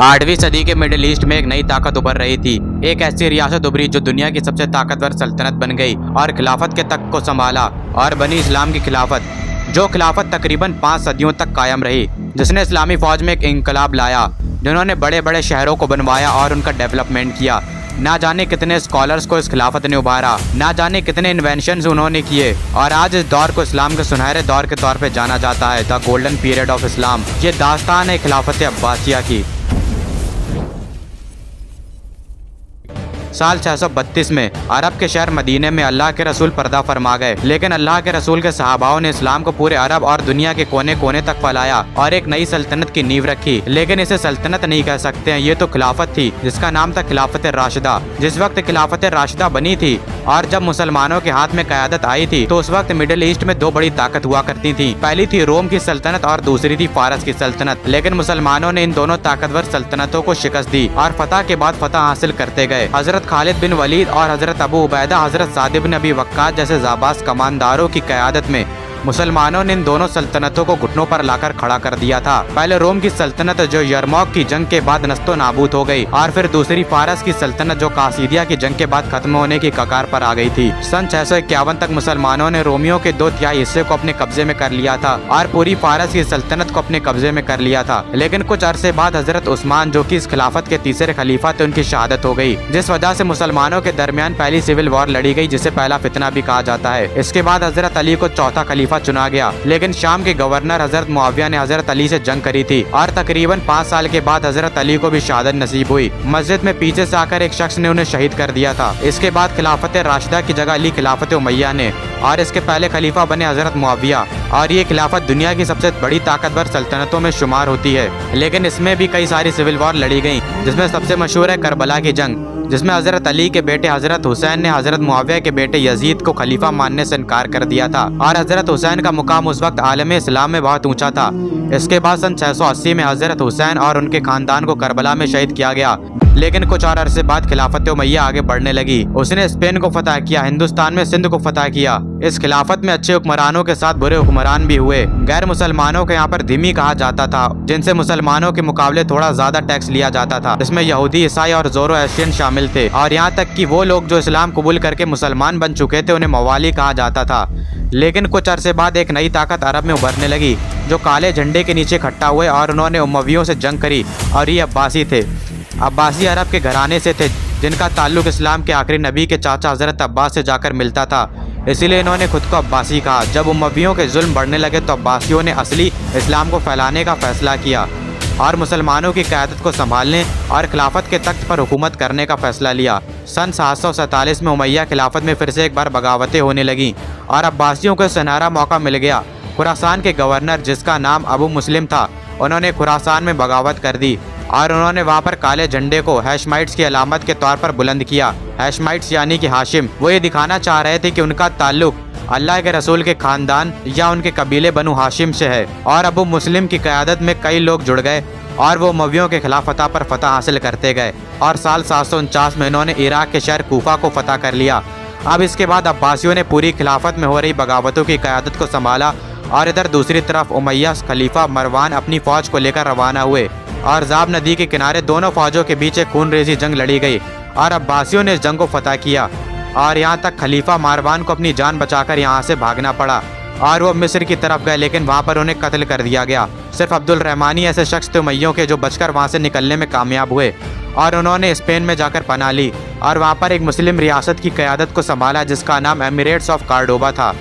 8वीं सदी के मिडिल ईस्ट में एक नई ताकत उभर रही थी। एक ऐसी रियासत उभरी जो दुनिया की सबसे ताकतवर सल्तनत बन गई और खिलाफत के तख्त को संभाला और बनी इस्लाम की खिलाफत, जो खिलाफत तकरीबन 5 सदियों तक कायम रही, जिसने इस्लामी फौज में एक इंकलाब लाया, जिन्होंने बड़े बड़े शहरों को बनवाया और उनका डेवलपमेंट किया। ना जाने कितने स्कॉलर्स को इस खिलाफत ने उभारा, ना जाने कितने इन्वेंशंस उन्होंने किए, और आज इस दौर को इस्लाम के सुनहरे दौर के तौर पे जाना जाता है, the golden period of Islam. ये दास्तान है खिलाफत अब्बासिया की। साल 632 में अरब के शहर मदीने में अल्लाह के रसूल पर्दा फरमा गए, लेकिन अल्लाह के रसूल के सहाबाओं ने इस्लाम को पूरे अरब और दुनिया के कोने कोने तक फैलाया और एक नई सल्तनत की नींव रखी। लेकिन इसे सल्तनत नहीं कह सकते हैं, ये तो खिलाफत थी, जिसका नाम था खिलाफत राशिदा। जिस वक्त खिलाफत राशिदा बनी थी और जब मुसलमानों के हाथ में क़यादत आई थी, तो उस वक्त मिडिल ईस्ट में 2 बड़ी ताकत हुआ करती थी। पहली थी रोम की सल्तनत और दूसरी थी फारस की सल्तनत। लेकिन मुसलमानों ने इन दोनों ताकतवर सल्तनतों को शिकस्त दी और फतह के बाद फतह हासिल करते गए। हजरत खालिद बिन वलीद और हजरत अबू उबैदा, हजरत साद बिन अबी वक्कास जैसे जाबाज कमांडरों की क़यादत में मुसलमानों ने इन दोनों सल्तनतों को घुटनों पर लाकर खड़ा कर दिया था। पहले रोम की सल्तनत जो यरमौक की जंग के बाद नस्तो नाबूद हो गई, और फिर दूसरी फारस की सल्तनत जो कासिदिया की जंग के बाद खत्म होने की कगार पर आ गई थी। सन 651 तक मुसलमानों ने रोमियों के 2/3 हिस्से को अपने कब्जे में कर लिया था और पूरी फारस की सल्तनत को अपने कब्जे में कर लिया था। लेकिन कुछ अरसे बाद हजरत उस्मान, जो की इस खिलाफत के तीसरे खलीफा थे, उनकी शहादत हो गई, जिस वजह से मुसलमानों के दरमियान पहली सिविल वॉर लड़ी गई, जिसे पहला फितना भी कहा जाता है। इसके बाद हजरत अली को चौथा खलीफा चुना गया, लेकिन शाम के गवर्नर हजरत मुआविया ने हजरत अली से जंग करी थी और तकरीबन 5 साल के बाद हजरत अली को भी शहादत नसीब हुई। मस्जिद में पीछे से आकर एक शख्स ने उन्हें शहीद कर दिया था। इसके बाद खिलाफत राशिदा की जगह ली खिलाफत उमैया ने, और इसके पहले खलीफा बने हजरत मुआविया, और ये खिलाफत दुनिया की सबसे बड़ी ताकतवर सल्तनतों में शुमार होती है। लेकिन इसमें भी कई सारी सिविल वॉर लड़ी गई, जिसमें सबसे मशहूर है करबला की जंग, जिसमें हजरत अली के बेटे हजरत हुसैन ने हजरत मुआविया के बेटे यजीद को खलीफा मानने से इनकार कर दिया था, और हजरत हुसैन का मुकाम उस वक्त आलम इस्लाम में बहुत ऊंचा था। इसके बाद सन 680 में हजरत हुसैन और उनके खानदान को करबला में शहीद किया गया। लेकिन कुछ और अरसे बाद खिलाफत उमैया आगे बढ़ने लगी। उसने स्पेन को फतह किया, हिंदुस्तान में सिंध को फतह किया। इस खिलाफत में अच्छे हुक्मरानों के साथ बुरे हुक्मरान भी हुए। गैर मुसलमानों को यहाँ पर धिमी कहा जाता था, जिनसे मुसलमानों के मुकाबले थोड़ा ज्यादा टैक्स लिया जाता था। इसमें यहूदी, ईसाई और जोरो एशियन शामिल थे, और यहाँ तक कि वो लोग जो इस्लाम कबूल करके मुसलमान बन चुके थे, उन्हें मवाली कहा जाता था। लेकिन कुछ अरसे बाद एक नई ताकत अरब में उभरने लगी, जो काले झंडे के नीचे इकट्ठा हुए, और उन्होंने उमवियों से जंग करी, और ये अब्बासी थे। अब्बासी अरब के घराने से थे, जिनका ताल्लुक इस्लाम के आखिरी नबी के चाचा हजरत अब्बास से जाकर मिलता था, इसीलिए इन्होंने खुद को अब्बासी कहा। जब उमवियों के जुल्म बढ़ने लगे तो अब्बासियों ने असली इस्लाम को फैलाने का फैसला किया और मुसलमानों की क़यादत को संभालने और खिलाफत के तख्त पर हुकूमत करने का फैसला लिया। सन 747 में उमैया खिलाफत में फिर से एक बार बगावतें होने लगीं और अब्बासियों को सुनहरा मौका मिल गया। खुरासान के गवर्नर, जिसका नाम अबू मुस्लिम था, उन्होंने खुरासान में बगावत कर दी और उन्होंने वहाँ पर काले झंडे को हैशमाइट्स की अलामत के तौर पर बुलंद किया। हैशमाइट्स यानी कि हाशिम, वो ये दिखाना चाह रहे थे कि उनका ताल्लुक अल्लाह के रसूल के खानदान या उनके कबीले बनु हाशिम से है। और अबू मुस्लिम की क़यादत में कई लोग जुड़ गए और वो उमवियों के खिलाफ फतह पर फतह हासिल करते गए, और साल 749 में इन्होंने इराक के शहर कूफा को फतह कर लिया। अब इसके बाद अब्बासियों ने पूरी खिलाफत में हो रही बगावतों की क़यादत को संभाला, और इधर दूसरी तरफ उमैया खलीफा मरवान अपनी फ़ौज को लेकर रवाना हुए, और जाब नदी के किनारे दोनों फ़ौजों के बीच एक खूनरेज़ी जंग लड़ी गई, और अब्बासियों ने इस जंग को फतह किया, और यहाँ तक खलीफा मारवान को अपनी जान बचाकर यहाँ से भागना पड़ा, और वो मिस्र की तरफ गए, लेकिन वहाँ पर उन्हें कत्ल कर दिया गया। सिर्फ अब्दुल रहमानी ऐसे शख्स थे उमैयों के जो बचकर वहाँ से निकलने में कामयाब हुए, और उन्होंने स्पेन में जाकर पनाह ली और वहाँ पर एक मुस्लिम रियासत की क़यादत को संभाला, जिसका नाम एमिरेट्स ऑफ कार्डोबा था।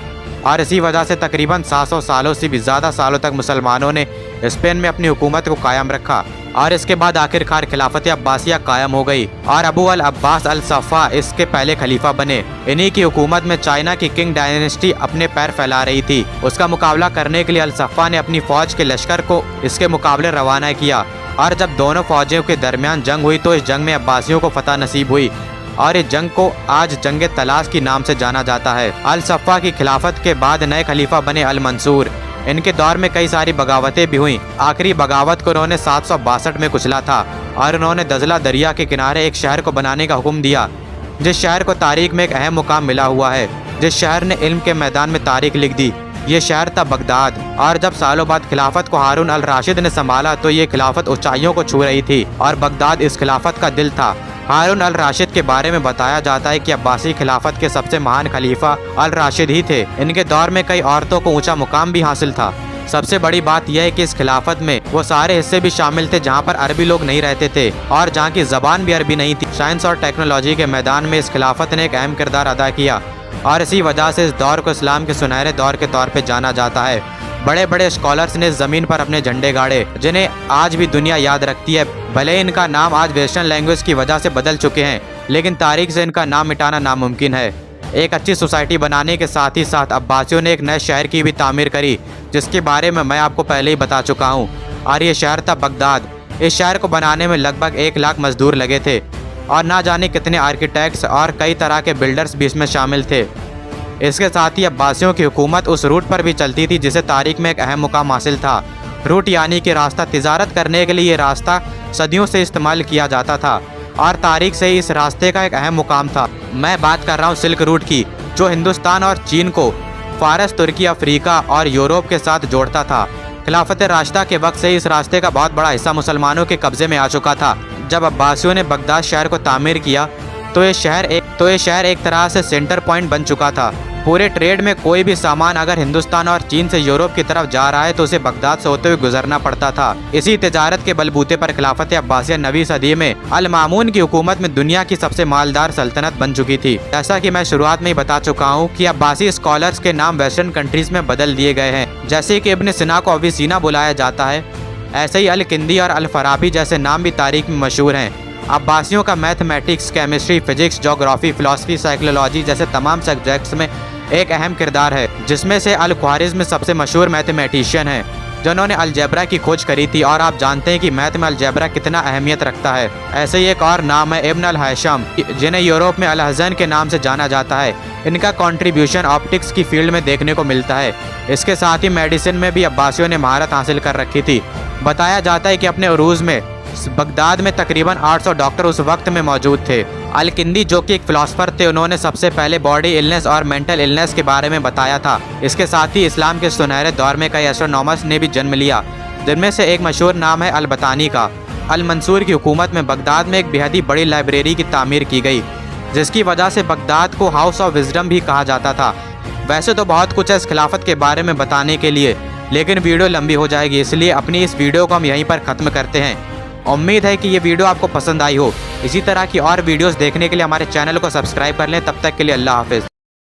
और इसी वजह से तकरीबन 700 सालों से भी ज़्यादा सालों तक मुसलमानों ने स्पेन में अपनी हुकूमत को कायम रखा, और इसके बाद आखिरकार खिलाफत अब्बासिया कायम हो गई और अबू अल अब्बास अल सफ़ा इसके पहले खलीफा बने। इन्हीं की हुकूमत में चाइना की किंग डायनेस्टी अपने पैर फैला रही थी। उसका मुकाबला करने के लिए अल सफ़ा ने अपनी फ़ौज के लश्कर को इसके मुकाबले रवाना किया, और जब दोनों फ़ौजों के दरमियान जंग हुई तो इस जंग में अब्बासियों को फतह नसीब हुई, और इस जंग को आज जंग तलाश के नाम से जाना जाता है। अल सफ़ा की खिलाफत के बाद नए खलीफा बने अल मंसूर। इनके दौर में कई सारी बगावतें भी हुईं। आखिरी बगावत को उन्होंने 762 में कुचला था, और उन्होंने दजला दरिया के किनारे एक शहर को बनाने का हुक्म दिया, जिस शहर को तारीख में एक अहम मुकाम मिला हुआ है, जिस शहर ने इल्म के मैदान में तारीख लिख दी। ये शहर था बगदाद। और जब सालों बाद खिलाफत को हारून अल राशिद ने संभाला तो ये खिलाफत ऊंचाइयों को छू रही थी और बगदाद इस खिलाफत का दिल था। हारून अल राशिद के बारे में बताया जाता है कि अब्बासी खिलाफत के सबसे महान खलीफा अल राशिद ही थे। इनके दौर में कई औरतों को ऊंचा मुकाम भी हासिल था। सबसे बड़ी बात यह है कि इस खिलाफत में वो सारे हिस्से भी शामिल थे जहाँ पर अरबी लोग नहीं रहते थे और जहाँ की जबान भी अरबी नहीं थी। साइंस और टेक्नोलॉजी के मैदान में इस खिलाफत ने एक अहम किरदार अदा किया और इसी वजह से इस दौर को इस्लाम के सुनहरे दौर के तौर पे जाना जाता है। बड़े बड़े स्कॉलर्स ने ज़मीन पर अपने झंडे गाड़े जिन्हें आज भी दुनिया याद रखती है। भले इनका नाम आज वेस्टर्न लैंग्वेज की वजह से बदल चुके हैं, लेकिन तारीख से इनका नाम मिटाना नामुमकिन है। एक अच्छी सोसाइटी बनाने के साथ ही साथ अब्बासियों ने एक नए शहर की भी तामीर करी, जिसके बारे में मैं आपको पहले ही बता चुका हूँ, और ये शहर था बगदाद। इस शहर को बनाने में लगभग 1 लाख मजदूर लगे थे और ना जाने कितने आर्किटेक्ट्स और कई तरह के बिल्डर्स भी इसमें शामिल थे। इसके साथ ही अब्बासियों की हुकूमत उस रूट पर भी चलती थी जिसे तारीख में एक अहम मुकाम हासिल था। रूट यानी कि रास्ता। तिजारत करने के लिए ये रास्ता सदियों से इस्तेमाल किया जाता था और तारीख से ही इस रास्ते का एक अहम मुकाम था। मैं बात कर रहा हूँ सिल्क रूट की, जो हिंदुस्तान और चीन को फारस, तुर्की, अफ्रीका और यूरोप के साथ जोड़ता था। खिलाफत राशिदा के वक्त से ही इस रास्ते का बहुत बड़ा हिस्सा मुसलमानों के कब्जे में आ चुका था। जब अब्बासियों ने बगदाद शहर को तामीर किया तो ये शहर एक तरह से सेंटर पॉइंट बन चुका था। पूरे ट्रेड में कोई भी सामान अगर हिंदुस्तान और चीन से यूरोप की तरफ जा रहा है तो उसे बगदाद से होते हुए गुजरना पड़ता था। इसी तिजारत के बलबूते पर खिलाफत अब्बासिया 9वीं सदी में अल मामून की हुकूमत में दुनिया की सबसे मालदार सल्तनत बन चुकी थी। जैसा कि मैं शुरुआत में ही बता चुका हूँ कि अब्बासी स्कॉलर्स के नाम वेस्टर्न कंट्रीज में बदल दिए गए हैं। जैसे कि इब्न सिना को अविसीना बुलाया जाता है, ऐसे ही अल किंदी और अल फराबी जैसे नाम भी तारीख में मशहूर हैं। अब्बासियों का mathematics, chemistry, physics, geography, philosophy, psychology जैसे तमाम सब्जेक्ट्स में एक अहम किरदार है, जिसमें से अल ख्वारिज़्म सबसे मशहूर मैथमेटिशियन हैं जिन्होंने अलजेब्रा की खोज करी थी। और आप जानते हैं कि मैथ में अलजेब्रा कितना अहमियत रखता है। ऐसे ही एक और नाम है इब्न अल हैशम, जिन्हें यूरोप में अल हज़न के नाम से जाना जाता है। इनका कंट्रीब्यूशन ऑप्टिक्स की फील्ड में देखने को मिलता है। इसके साथ ही मेडिसिन में भी अब्बासियों ने महारत हासिल कर रखी थी। बताया जाता है कि अपने उरूज में बगदाद में तकरीबन 800 डॉक्टर उस वक्त में मौजूद थे। अल किंदी जो कि एक फिलोसफर थे, उन्होंने सबसे पहले बॉडी इलनेस और मेंटल इलनेस के बारे में बताया था। इसके साथ ही इस्लाम के सुनहरे दौर में कई एस्ट्रोनॉमर्स ने भी जन्म लिया, जिनमें से एक मशहूर नाम है अल बतानी का। अल मंसूर की हुकूमत में बगदाद में एक बेहद ही बड़ी लाइब्रेरी की तामीर की गई, जिसकी वजह से बगदाद को हाउस ऑफ विजडम भी कहा जाता था। वैसे तो बहुत कुछ है इस खिलाफत के बारे में बताने के लिए, लेकिन वीडियो लंबी हो जाएगी, इसलिए अपनी इस वीडियो को हम यहीं पर ख़त्म करते हैं। उम्मीद है कि ये वीडियो आपको पसंद आई हो। इसी तरह की और वीडियोस देखने के लिए हमारे चैनल को सब्सक्राइब कर लें। तब तक के लिए अल्लाह हाफिज़।